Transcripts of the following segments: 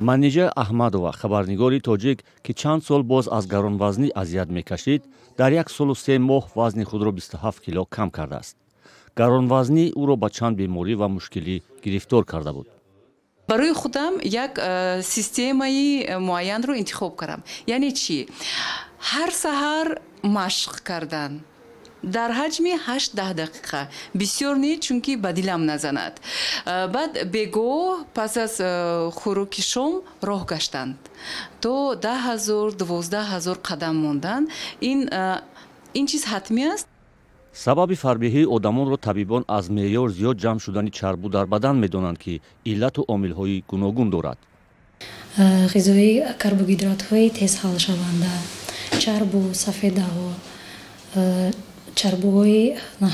Манижа Аҳмадова, хабарнигори тоҷик, ки чанд сол боз аз гаронвазнӣ азият мекашид, дар 1 солу 3 моҳ вазни худро 27 кило кам кардааст. Гаронвазнӣ ӯро ба чанд беморӣ ва мушкилӣ гирифтор карда буд. барои худам як системаи муайянро интихоб кардам. Яъне чӣ? ҳар саҳар машқ кардан дар ҳаҷми 8-10 дақиқа бисёр не, чунки ба дилам назанад. Баъд бегоҳ пас аз хӯроки шом роҳ гаштанд то 10,000-12,000 қадам мондан. ин чиз ҳатмӣ аст. сабаби фарбеҳии одамонро табибон аз меъёр зиёд ҷамъ шудани чарбу дар бадан медонанд, ки иллату омилҳои гуногун дорад. ғизои карбогидратҳои тезҳалшаванда, чарбу сафедаҳо, чарбуҳои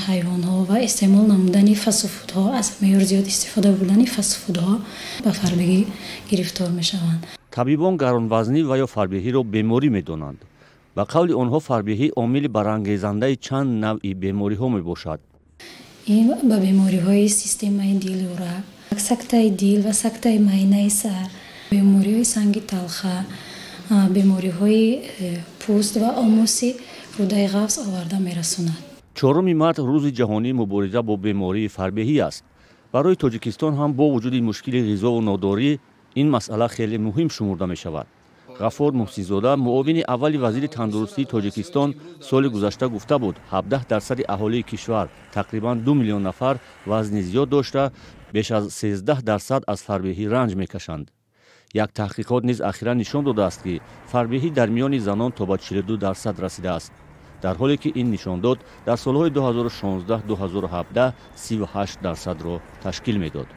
ҳайвонҳо ва истеъмол намудани фастфудҳо, аз меъёр зиёд истифода бурдани фастфудҳо ба фарбегӣ гирифтор мешаванд. табибон гаронвазнӣ ва ё фарбеҳиро беморӣ медонанд. ба қавли онҳо фарбеҳӣ омили барангезандаи чанд навъи бемориҳо мебошад. ин ба бемориҳои системаи дилура, сактаи дил ва сактаи майнаи сар, бемориҳои санги талха, бемориҳои пӯст ва омоси рӯдаи ғафз оварда мерасонад. 4 март рӯзи ҷаҳонии мубориза бо бемории фарбеҳӣ аст. барои тоҷикистон ҳам бо вуҷуди мушкили ғизову нодорӣ ин масъала хеле муҳим шумурда мешавад. ғаффор муҳсинзода, муовини аввали вазири тандурустии Тоҷикистон, соли гузашта гуфта буд, 17% аҳолии кишвар, тақрибан 2 миллион нафар вазни зиёд дошта, беш аз 13% аз фарбеҳӣ ранҷ мекашанд. як таҳқиқот низ ахиран нишон додааст, ки фарбеҳӣ дар миёни занон то ба 42% расидааст, дар ҳоле ки ин нишондод дар солҳои 2016-2017 38%-ро ташкил медод.